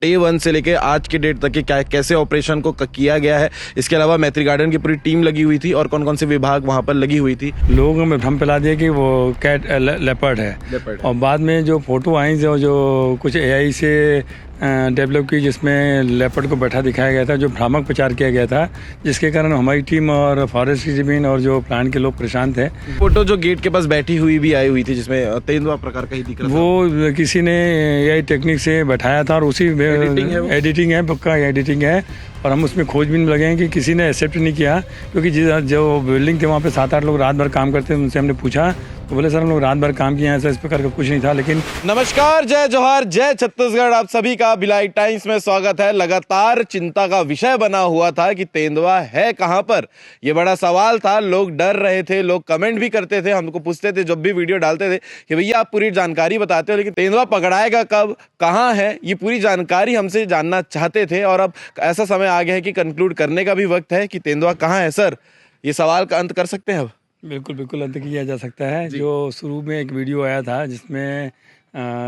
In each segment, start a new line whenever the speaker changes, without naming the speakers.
Day 1 से लेके आज के डेट तक के क्या कैसे ऑपरेशन को किया गया है। इसके अलावा मैत्री गार्डन की पूरी टीम लगी हुई थी और कौन कौन से विभाग वहां पर लगी हुई थी।
लोगों में भ्रम फैला दिया कि वो कैट लेपर्ड है और बाद में जो फोटो आई जो कुछ एआई से डेवलप की, जिसमें लेपर्ड को बैठा दिखाया गया था, जो भ्रामक प्रचार किया गया था, जिसके कारण हमारी टीम और फॉरेस्ट की ज़मीन और जो प्लांट के लोग परेशान थे।
फोटो जो गेट के पास बैठी हुई भी आई हुई थी जिसमें तेंदुआ प्रकार का ही दिख रहा था,
वो किसी ने एआई टेक्निक से बैठाया था और उसी एडिटिंग है, पक्का एडिटिंग है। और हम उसमें खोजबीन में लगे हैं कि किसी ने एक्सेप्ट नहीं किया, क्योंकि जो बिल्डिंग थे वहाँ पे 7-8 लोग रात भर काम करते हैं। उनसे हमने पूछा तो बोले सर हम लोग रात भर काम किए हैं, ऐसा इस प्रकार का कुछ नहीं था। लेकिन
नमस्कार, जय जोहार, जय छत्तीसगढ़। आप सभी का भिलाई टाइम्स में स्वागत है। लगातार चिंता का विषय बना हुआ था कि तेंदुआ है कहां पर, यह बड़ा सवाल था। लोग डर रहे थे, लोग कमेंट भी करते थे, हमको पूछते थे जब भी वीडियो डालते थे कि भैया आप पूरी जानकारी बताते हो, लेकिन तेंदुआ पकड़ाएगा कब, कहां है, ये पूरी जानकारी हमसे जानना चाहते थे। और अब ऐसा समय आ गया है कि कंक्लूड करने का भी वक्त है कि तेंदुआ कहां है। सर, ये सवाल का अंत कर सकते हैं अब?
बिल्कुल अंत किया जा सकता है। जो शुरू में एक वीडियो आया था जिसमें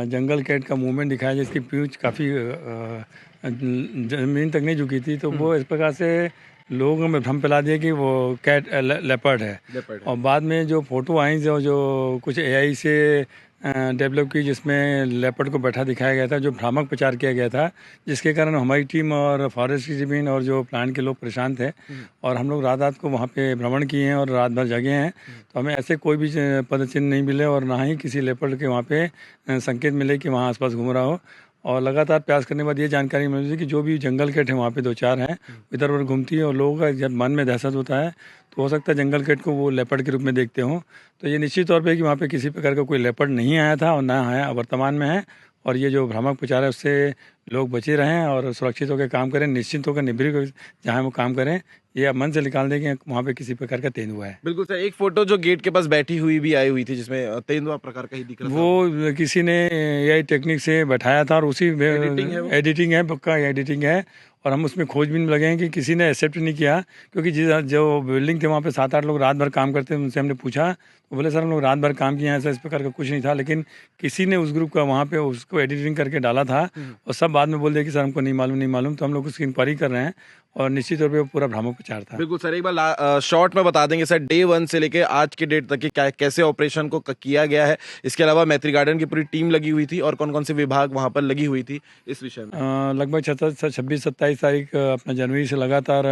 जंगल कैट का मूवमेंट दिखाया, जिसकी पूंछ काफ़ी ज़मीन तक नहीं झुकी थी, तो वो इस प्रकार से लोगों में भ्रम फैला दिया कि वो कैट लेपर्ड है। और बाद में जो फोटो आई जो कुछ एआई से डेवलप की, जिसमें लेपर्ड को बैठा दिखाया गया था, जो भ्रामक प्रचार किया गया था, जिसके कारण हमारी टीम और फॉरेस्ट की ज़मीन और जो प्लांट के लोग परेशान थे। और हम लोग रात को वहाँ पे भ्रमण किए हैं और रात भर जगे हैं, तो हमें ऐसे कोई भी पदचिन्ह नहीं मिले और ना ही किसी लेपर्ड के वहाँ पे संकेत मिले कि वहाँ आसपास घूम रहा हो। और लगातार प्रयास करने के बाद ये जानकारी मिली कि जो भी जंगल कैट है वहाँ पे 2-4 हैं, इधर उधर घूमती है। और लोगों का जब मन में दहशत होता है तो हो सकता है जंगल कैट को वो लेपर्ड के रूप में देखते हों। तो ये निश्चित तौर पे कि वहाँ पे किसी प्रकार का कोई लेपर्ड नहीं आया था और ना आया वर्तमान में है। और ये जो भ्रामक प्रचार है उससे लोग बचे रहें और सुरक्षित होकर काम करें, निश्चिंत होकर निर्भीक जहाँ वो काम करें। ये आप मन से निकाल दें कि वहाँ पे किसी प्रकार का तेंदुआ है।
बिल्कुल सर, एक फोटो जो गेट के पास बैठी हुई भी आई हुई थी जिसमें तेंदुआ प्रकार का ही दिख रहा था,
वो किसी ने एआई टेक्निक से बैठाया था और उसी एडिटिंग है, पक्का एडिटिंग है। और हम उसमें खोजबीन में लगे हैं कि किसी ने एक्सेप्ट नहीं किया, क्योंकि जो बिल्डिंग थे वहाँ पे 7-8 लोग रात भर काम करते हैं। उनसे हमने पूछा तो बोले सर हम लोग रात भर काम किए हैं, ऐसा इस प्रकार का कुछ नहीं था। लेकिन किसी ने उस ग्रुप का वहाँ पे उसको एडिटिंग करके डाला था और सब बाद में बोल दिया कि सर हमको नहीं मालूम। तो हम लोग उसकी इंक्वायरी कर रहे हैं और निश्चित तौर पे वो पूरा भ्रामक प्रचार था।
बिल्कुल सर, एक बार शॉर्ट में बता देंगे सर, डे 1 से लेके आज के डेट तक के क्या कैसे ऑपरेशन को किया गया है। इसके अलावा मैत्री गार्डन की पूरी टीम लगी हुई थी और कौन कौन से विभाग वहां पर लगी हुई थी इस विषय में।
लगभग 26-27 तारीख अपना जनवरी से लगातार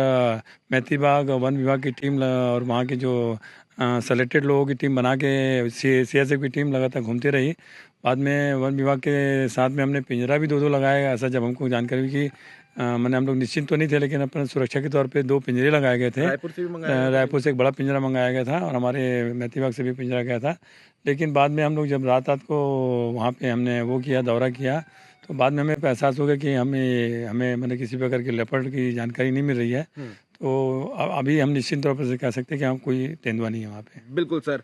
मैत्री बाग वन विभाग की टीम और वहाँ के जो सेलेक्टेड लोगों की टीम बना के सीएसएफ की टीम लगातार घूमती रही। बाद में वन विभाग के साथ में हमने पिंजरा भी 2-2 लगाया। ऐसा जब हमको जानकारी हुई कि मैंने हम लोग निश्चिंत तो नहीं थे, लेकिन अपने सुरक्षा के तौर पे 2 पिंजरे लगाए गए थे। रायपुर से एक बड़ा पिंजरा मंगाया गया था और हमारे मैत्री बाग से भी पिंजरा गया था। लेकिन बाद में हम लोग जब रात को वहाँ पे हमने वो किया, दौरा किया, तो बाद में हमें एहसास हो गया कि हमें मतलब किसी प्रकार के लेपर्ड की जानकारी नहीं मिल रही है। तो अभी हम निश्चित तौर पर कह सकते हैं कि हम कोई तेंदुआ नहीं है वहाँ पे।
बिल्कुल सर,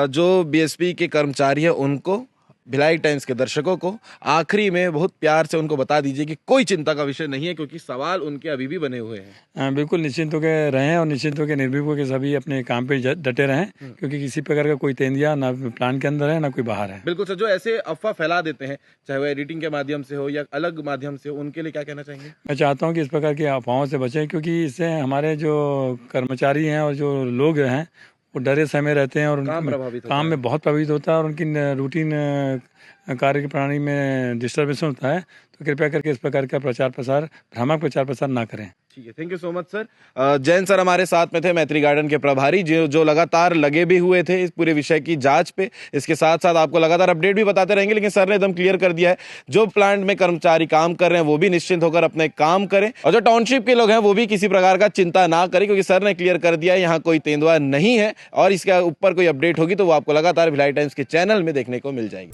जो बीएसपी के कर्मचारी है उनको, भिलाई टाइम्स के दर्शकों को आखिरी में बहुत प्यार से उनको बता दीजिए कि कोई चिंता का विषय नहीं है, क्योंकि सवाल उनके अभी भी बने हुए हैं।
बिल्कुल निश्चिंत होकर रहें और निश्चिंत होकर निर्भीक होकर सभी अपने काम पे डटे रहें, क्योंकि किसी प्रकार का कोई तेंदुआ ना प्लान के अंदर है ना कोई बाहर है।
बिल्कुल सर, जो ऐसे अफवाह फैला देते हैं, चाहे वो एडिटिंग के माध्यम से हो या अलग माध्यम से हो, उनके लिए क्या कहना चाहेंगे?
मैं चाहता हूँ कि इस प्रकार की अफवाहों से बचें, क्योंकि इससे हमारे जो कर्मचारी हैं और जो लोग हैं वो डरे सहमे रहते हैं और उनका काम में बहुत प्रभावित होता है और उनकी रूटीन कार्य की प्रणाली में डिस्टर्बेंस होता है। तो कृपया करके इस प्रकार का भ्रामक प्रचार प्रसार ना करें।
ठीक है, thank you so much sir. Jain sir हमारे साथ में थे, मैत्री गार्डन के प्रभारी, जो लगातार लगे भी हुए थे इस पूरे विषय की जांच पे। इसके साथ साथ आपको लगातार अपडेट भी बताते रहेंगे, लेकिन सर ने एकदम क्लियर कर दिया है जो प्लांट में कर्मचारी काम कर रहे हैं वो भी निश्चिंत होकर अपने काम करें और जो टाउनशिप के लोग हैं वो भी किसी प्रकार का चिंता ना करें, क्योंकि सर ने क्लियर कर दिया है यहाँ कोई तेंदुआ नहीं है। और इसके ऊपर कोई अपडेट होगी तो वो आपको लगातार भिलाई टाइम्स के चैनल में देखने को मिल जाएगी।